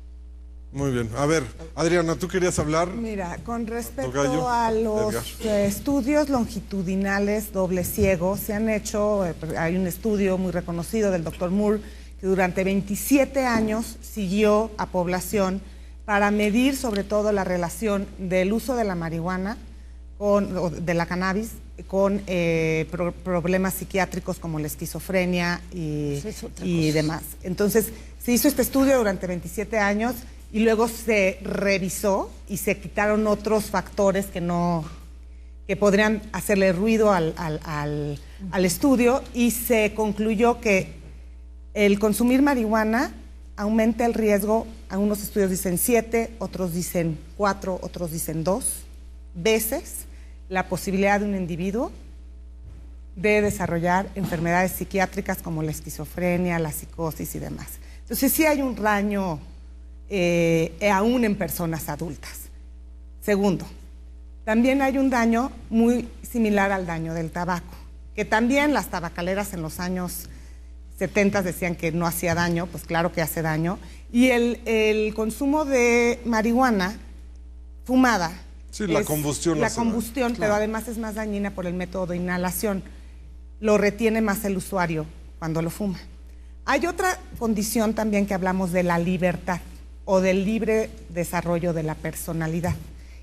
Speaker 1: Muy bien. A ver, Adriana, ¿tú querías hablar?
Speaker 4: Mira, con respecto
Speaker 1: Tocayo,
Speaker 4: a los
Speaker 1: Edgar.
Speaker 4: estudios longitudinales doble ciego, se han hecho, hay un estudio muy reconocido del doctor Moore, que durante 27 años siguió a población para medir sobre todo la relación del uso de la marihuana, o de la cannabis, con problemas psiquiátricos como la esquizofrenia y demás. Entonces, se hizo este estudio durante 27 años y luego se revisó y se quitaron otros factores que podrían hacerle ruido al estudio, y se concluyó que el consumir marihuana aumenta el riesgo. Algunos estudios dicen 7, otros dicen 4, otros dicen 2 veces la posibilidad de un individuo de desarrollar enfermedades psiquiátricas como la esquizofrenia, la psicosis y demás. Entonces sí hay un daño aún en personas adultas. Segundo, también hay un daño muy similar al daño del tabaco, que también las tabacaleras en los años 70 decían que no hacía daño. Pues claro que hace daño. Y el consumo de marihuana fumada,
Speaker 1: sí, la combustión.
Speaker 4: La combustión, pero además es más dañina por el método de inhalación. Lo retiene más el usuario cuando lo fuma. Hay otra condición también que hablamos de la libertad o del libre desarrollo de la personalidad.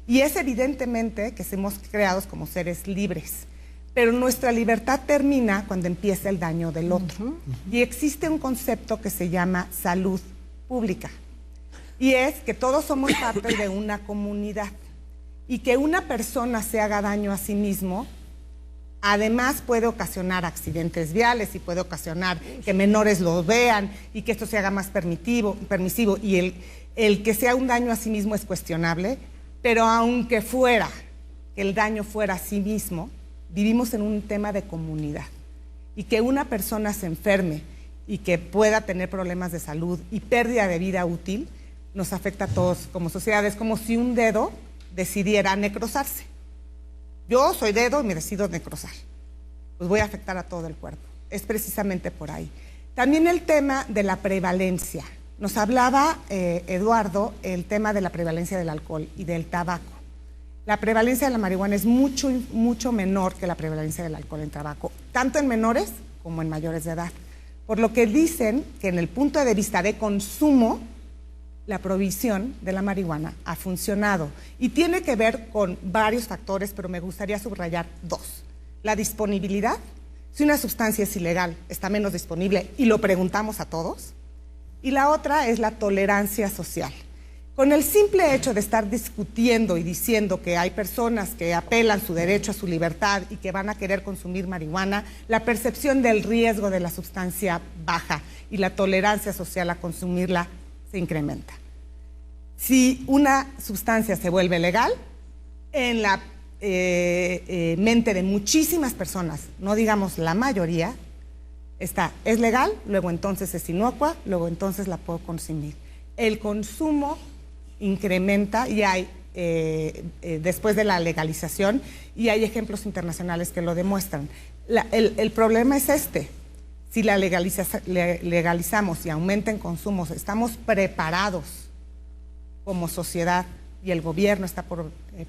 Speaker 4: Y es evidentemente que somos creados como seres libres, pero nuestra libertad termina cuando empieza el daño del otro. Y existe un concepto que se llama salud pública. Y es que todos somos parte de una comunidad. Y que una persona se haga daño a sí mismo, además puede ocasionar accidentes viales y puede ocasionar que menores lo vean y que esto se haga más permisivo. Y el que sea un daño a sí mismo es cuestionable, pero aunque fuera, que el daño fuera a sí mismo, vivimos en un tema de comunidad. Y que una persona se enferme y que pueda tener problemas de salud y pérdida de vida útil, nos afecta a todos como sociedad. Es como si un dedo decidiera necrosarse. Yo soy dedo y me decido necrosar. Pues voy a afectar a todo el cuerpo. Es precisamente por ahí. También el tema de la prevalencia. Nos hablaba Eduardo, el tema de la prevalencia del alcohol y del tabaco. La prevalencia de la marihuana es mucho, mucho menor que la prevalencia del alcohol en tabaco, tanto en menores como en mayores de edad. Por lo que dicen que en el punto de vista de consumo, la prohibición de la marihuana ha funcionado y tiene que ver con varios factores, pero me gustaría subrayar 2. La disponibilidad. Si una sustancia es ilegal, está menos disponible y lo preguntamos a todos. Y la otra es la tolerancia social. Con el simple hecho de estar discutiendo y diciendo que hay personas que apelan su derecho a su libertad y que van a querer consumir marihuana, la percepción del riesgo de la sustancia baja y la tolerancia social a consumirla se incrementa. Si una sustancia se vuelve legal, en la mente de muchísimas personas, no digamos la mayoría, es legal, luego entonces es inocua, luego entonces la puedo consumir. El consumo incrementa y hay, después de la legalización, y hay ejemplos internacionales que lo demuestran. El problema es si la legalizamos y aumenta en consumos, ¿estamos preparados como sociedad y el gobierno está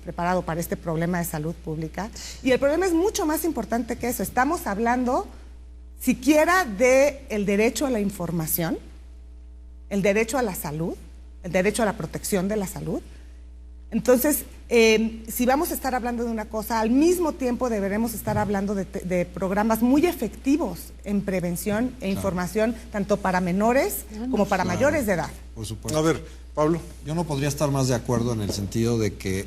Speaker 4: preparado para este problema de salud pública. Y el problema es mucho más importante que eso. Estamos hablando siquiera del derecho a la información, el derecho a la salud, el derecho a la protección de la salud. Entonces, si vamos a estar hablando de una cosa, al mismo tiempo deberemos estar hablando de programas muy efectivos en prevención e información, tanto para menores como para mayores de edad.
Speaker 6: Por supuesto.
Speaker 1: A ver, Pablo.
Speaker 6: Yo no podría estar más de acuerdo en el sentido de que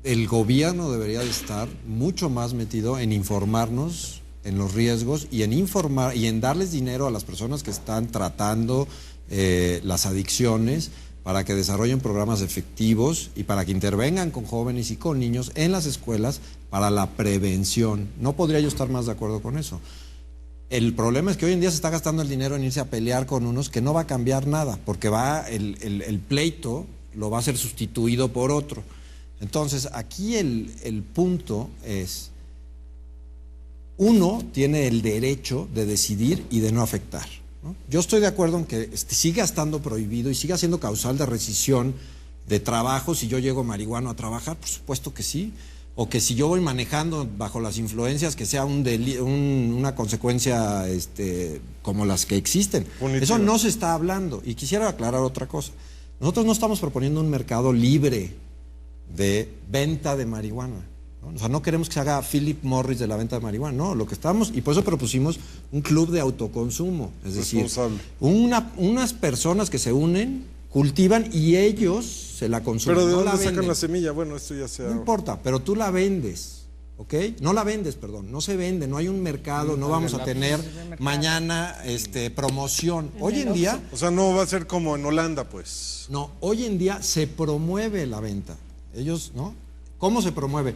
Speaker 6: el gobierno debería de estar mucho más metido en informarnos en los riesgos y en informar y en darles dinero a las personas que están tratando las adicciones, para que desarrollen programas efectivos y para que intervengan con jóvenes y con niños en las escuelas para la prevención. No podría yo estar más de acuerdo con eso. El problema es que hoy en día se está gastando el dinero en irse a pelear con unos que no va a cambiar nada, porque el pleito lo va a ser sustituido por otro. Entonces, aquí el punto es, uno tiene el derecho de decidir y de no afectar, ¿no? Yo estoy de acuerdo en que siga estando prohibido y siga siendo causal de rescisión de trabajo si yo llego marihuano a trabajar, por supuesto que sí, o que si yo voy manejando bajo las influencias que sea una consecuencia como las que existen. Punitivo. Eso no se está hablando. Y quisiera aclarar otra cosa. Nosotros no estamos proponiendo un mercado libre de venta de marihuana, ¿no? O sea, no queremos que se haga Philip Morris de la venta de marihuana, no, lo que estamos, y por eso propusimos un club de autoconsumo, es decir, unas personas que se unen, cultivan y ellos se la consumen.
Speaker 1: Pero ¿de dónde
Speaker 6: la
Speaker 1: sacan
Speaker 6: venden.
Speaker 1: la semilla? Bueno, esto ya sea...
Speaker 6: No importa, pero tú la vendes, ¿ok? No la vendes, perdón, no se vende, no hay un mercado, no vamos a tener mañana promoción. Hoy en día...
Speaker 1: O sea, no va a ser como en Holanda, pues.
Speaker 6: No, hoy en día se promueve la venta. Ellos, ¿no? ¿Cómo se promueve?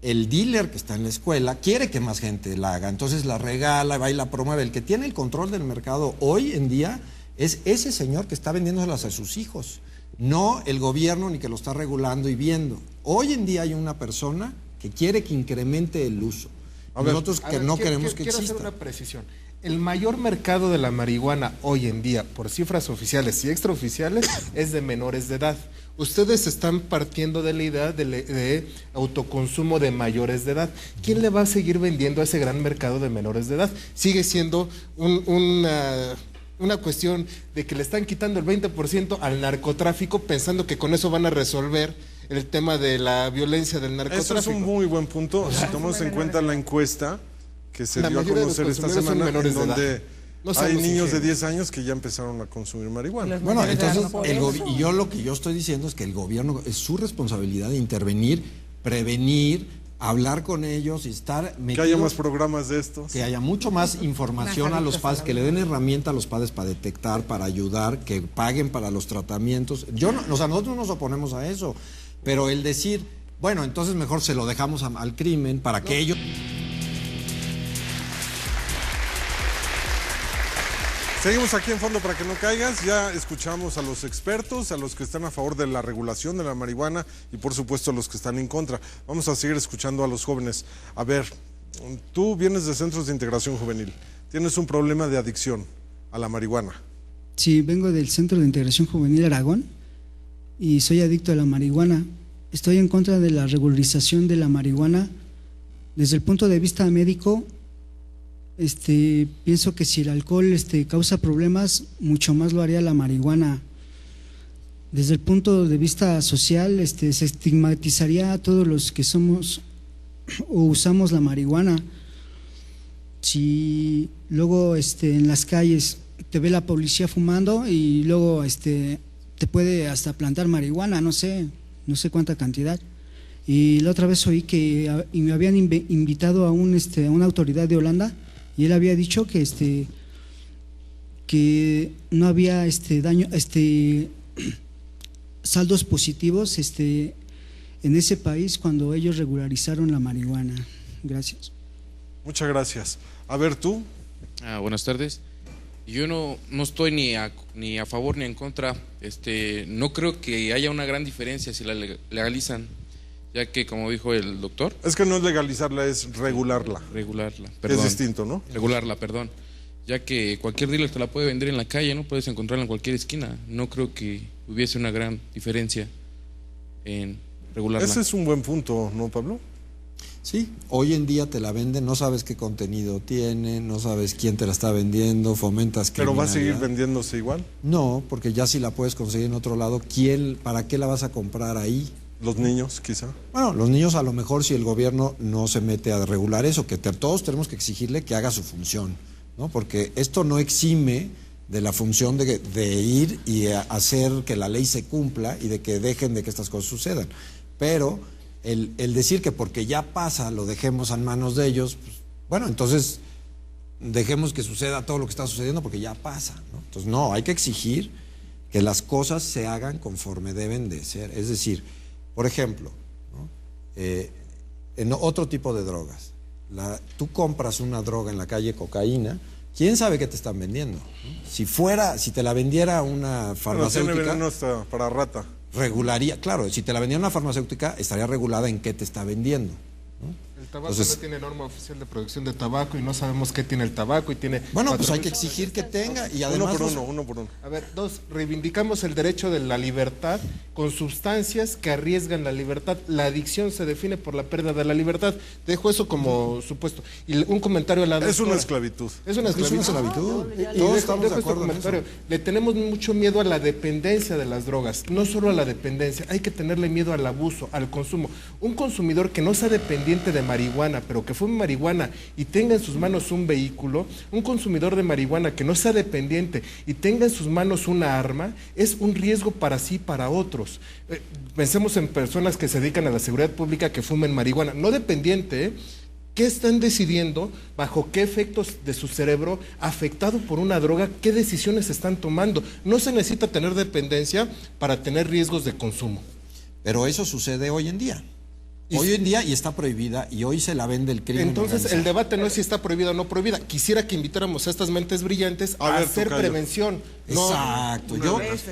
Speaker 6: El dealer que está en la escuela quiere que más gente la haga, entonces la regala, va y la promueve. El que tiene el control del mercado hoy en día es ese señor que está vendiéndoselas a sus hijos, no el gobierno ni que lo está regulando y viendo. Hoy en día hay una persona que quiere que incremente el uso. Nosotros que no queremos que exista.
Speaker 2: Quiero hacer una precisión. El mayor mercado de la marihuana hoy en día, por cifras oficiales y extraoficiales, es de menores de edad. Ustedes están partiendo de la idea de autoconsumo de mayores de edad. ¿Quién le va a seguir vendiendo a ese gran mercado de menores de edad? Sigue siendo una cuestión de que le están quitando el 20% al narcotráfico pensando que con eso van a resolver el tema de la violencia del narcotráfico.
Speaker 1: Eso es un muy buen punto. Si tomamos en cuenta la encuesta que se dio a conocer esta semana, en donde hay niños de 10 años que ya empezaron a consumir marihuana.
Speaker 6: Bueno, entonces, y yo lo que yo estoy diciendo es que el gobierno, es su responsabilidad de intervenir, prevenir, hablar con ellos y estar metido,
Speaker 1: que haya más programas de estos,
Speaker 6: que haya mucho más información a los padres, que le den herramienta a los padres para detectar, para ayudar, que paguen para los tratamientos. Nosotros no nos oponemos a eso, pero el decir, bueno, entonces mejor se lo dejamos al crimen para que ellos...
Speaker 1: Seguimos aquí en Fondo para que no caigas. Ya escuchamos a los expertos, a los que están a favor de la regulación de la marihuana y por supuesto a los que están en contra. Vamos a seguir escuchando a los jóvenes. A ver, tú vienes de Centros de Integración Juvenil. Tienes un problema de adicción a la marihuana.
Speaker 20: Sí, vengo del Centro de Integración Juvenil Aragón y soy adicto a la marihuana. Estoy en contra de la regularización de la marihuana. Desde el punto de vista médico, pienso que si el alcohol causa problemas, mucho más lo haría la marihuana. Desde el punto de vista social, se estigmatizaría a todos los que somos o usamos la marihuana. Si luego en las calles te ve la policía fumando y luego te puede hasta plantar marihuana, no sé cuánta cantidad. Y la otra vez oí que me habían invitado a una autoridad de Holanda, y él había dicho que no había saldos positivos en ese país cuando ellos regularizaron la marihuana. Gracias.
Speaker 1: Muchas gracias. A ver tú.
Speaker 21: Buenas tardes. Yo no estoy ni a favor ni en contra. No creo que haya una gran diferencia si la legalizan, ya que, como dijo el doctor...
Speaker 1: Es que no es legalizarla, es regularla.
Speaker 21: Regularla,
Speaker 1: perdón. Es distinto, ¿no?
Speaker 21: Regularla, perdón. ya que cualquier dealer te la puede vender en la calle, ¿no? Puedes encontrarla en cualquier esquina. No creo que hubiese una gran diferencia en regularla.
Speaker 1: Ese es un buen punto, ¿no, Pablo?
Speaker 6: Sí, hoy en día te la venden, no sabes qué contenido tiene, no sabes quién te la está vendiendo, fomentas
Speaker 1: ¿Pero va a seguir
Speaker 6: criminalidad.
Speaker 1: vendiéndose igual?
Speaker 6: No, porque ya si la puedes conseguir en otro lado, ¿para qué la vas a comprar ahí?
Speaker 1: Los niños, quizá.
Speaker 6: Bueno, los niños a lo mejor si el gobierno no se mete a regular eso, que todos tenemos que exigirle que haga su función, ¿no? Porque esto no exime de la función de ir y hacer que la ley se cumpla y de que dejen de que estas cosas sucedan. Pero el decir que porque ya pasa lo dejemos en manos de ellos, pues, bueno, entonces dejemos que suceda todo lo que está sucediendo porque ya pasa, ¿no? Entonces no, hay que exigir que las cosas se hagan conforme deben de ser. Es decir, por ejemplo, ¿no? En otro tipo de drogas, tú compras una droga en la calle, cocaína, ¿quién sabe qué te están vendiendo? ¿No? Si te la vendiera una farmacéutica...
Speaker 1: Bueno, tiene veneno hasta para rata.
Speaker 6: Regularía, claro, si te la vendiera una farmacéutica, estaría regulada en qué te está vendiendo, ¿no?
Speaker 2: El tabaco no tiene norma oficial de producción de tabaco y no sabemos qué tiene el tabaco y tiene...
Speaker 6: Bueno, pues hay que exigir que tenga y además...
Speaker 1: Uno por uno.
Speaker 2: A ver, reivindicamos el derecho de la libertad con sustancias que arriesgan la libertad. La adicción se define por la pérdida de la libertad. Dejo eso como supuesto. Y un comentario a la doctora.
Speaker 1: Es una esclavitud.
Speaker 2: Es una esclavitud. Todos estamos de acuerdo en eso. Le tenemos mucho miedo a la dependencia de las drogas. No solo a la dependencia, hay que tenerle miedo al abuso, al consumo. Un consumidor que no sea dependiente de marihuana, pero que fume marihuana y tenga en sus manos un vehículo, un consumidor de marihuana que no sea dependiente y tenga en sus manos una arma, es un riesgo para sí y para otros. Pensemos en personas que se dedican a la seguridad pública que fumen marihuana, no dependiente, ¿qué están decidiendo? ¿Bajo qué efectos de su cerebro afectado por una droga? ¿Qué decisiones están tomando? No se necesita tener dependencia para tener riesgos de consumo.
Speaker 6: Pero eso sucede hoy en día. Hoy en día y está prohibida y hoy se la vende el crimen.
Speaker 2: Entonces
Speaker 6: organizado.
Speaker 2: el debate no es si está prohibida o no prohibida. Quisiera que invitáramos a estas mentes brillantes a hacer prevención.
Speaker 6: Exacto.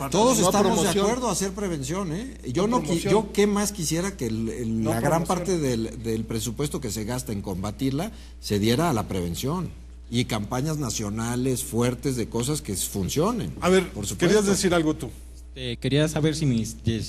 Speaker 6: Todos estamos de acuerdo a hacer prevención, ¿eh? Yo qué más quisiera que la gran parte del presupuesto que se gasta en combatirla se diera a la prevención y campañas nacionales fuertes de cosas que funcionen.
Speaker 1: A ver,
Speaker 6: por supuesto.
Speaker 1: querías decir algo tú.
Speaker 7: Quería saber si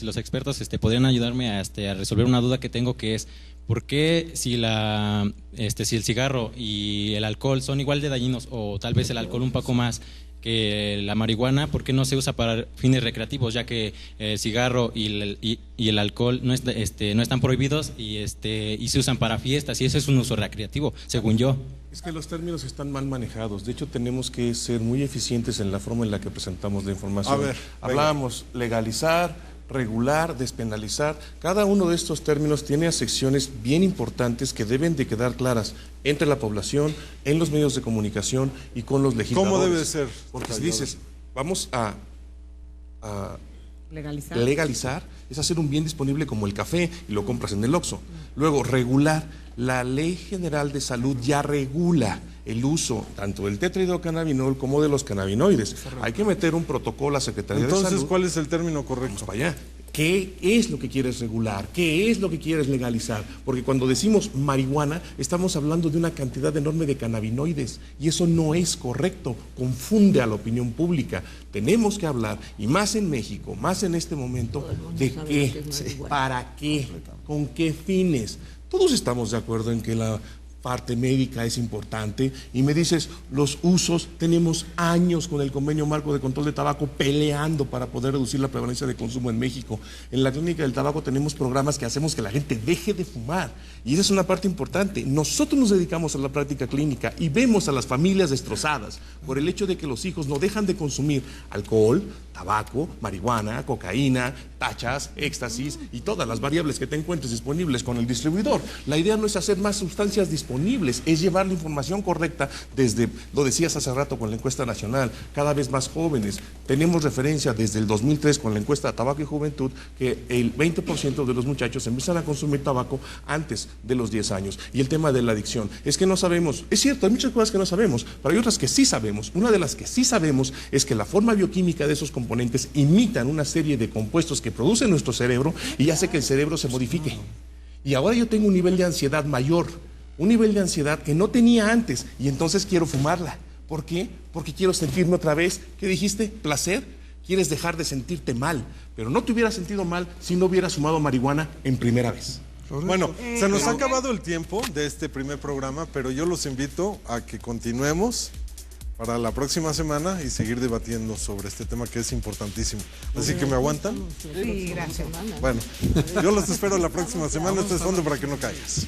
Speaker 7: los expertos podrían ayudarme a resolver una duda que tengo, que es ¿por qué si el cigarro y el alcohol son igual de dañinos, o tal vez el alcohol un poco más que la marihuana, por qué no se usa para fines recreativos, ya que el cigarro y el alcohol no están prohibidos y se usan para fiestas y eso es un uso recreativo, según yo?
Speaker 3: Es que los términos están mal manejados. De hecho, tenemos que ser muy eficientes en la forma en la que presentamos la información.
Speaker 1: A ver,
Speaker 3: hablábamos legalizar, regular, despenalizar. Cada uno de estos términos tiene acepciones bien importantes que deben de quedar claras entre la población, en los medios de comunicación y con los legisladores.
Speaker 1: ¿Cómo debe ser?
Speaker 3: Porque si dices, vamos a
Speaker 4: legalizar,
Speaker 3: es hacer un bien disponible como el café y lo compras en el Oxxo. Luego, regular. La Ley General de Salud ya regula el uso tanto del tetrahidrocannabinol como de los cannabinoides. Hay que meter un protocolo a la Secretaría de Salud.
Speaker 1: Entonces, ¿cuál es el término correcto?
Speaker 3: Vamos para allá. ¿Qué es lo que quieres regular? ¿Qué es lo que quieres legalizar? Porque cuando decimos marihuana, estamos hablando de una cantidad enorme de cannabinoides y eso no es correcto, confunde a la opinión pública. Tenemos que hablar, y más en México, más en este momento, de qué, para qué, con qué fines. Todos estamos de acuerdo en que la parte médica es importante y me dices, los usos, tenemos años con el convenio marco de control de tabaco peleando para poder reducir la prevalencia de consumo en México. En la clínica del tabaco tenemos programas que hacemos que la gente deje de fumar y esa es una parte importante. Nosotros nos dedicamos a la práctica clínica y vemos a las familias destrozadas por el hecho de que los hijos no dejan de consumir alcohol, tabaco, marihuana, cocaína, tachas, éxtasis y todas las variables que te encuentres disponibles con el distribuidor. La idea no es hacer más sustancias disponibles, es llevar la información correcta desde, lo decías hace rato con la encuesta nacional, cada vez más jóvenes. Tenemos referencia desde el 2003 con la encuesta de Tabaco y Juventud que el 20% de los muchachos empiezan a consumir tabaco antes de los 10 años. Y el tema de la adicción, es que no sabemos, es cierto, hay muchas cosas que no sabemos, pero hay otras que sí sabemos. Una de las que sí sabemos es que la forma bioquímica de esos componentes imitan una serie de compuestos que produce nuestro cerebro y hace que el cerebro se modifique. Y ahora yo tengo un nivel de ansiedad mayor, un nivel de ansiedad que no tenía antes y entonces quiero fumarla. ¿Por qué? Porque quiero sentirme otra vez. ¿Qué dijiste? ¿Placer? Quieres dejar de sentirte mal, pero no te hubieras sentido mal si no hubieras fumado marihuana en primera vez.
Speaker 1: Bueno, se nos ha acabado el tiempo de este primer programa, pero yo los invito a que continuemos para la próxima semana y seguir debatiendo sobre este tema que es importantísimo. Así que, ¿me aguantan?
Speaker 4: Sí, gracias.
Speaker 1: Bueno, yo los espero la próxima semana. Este es Fondo para que no caigas.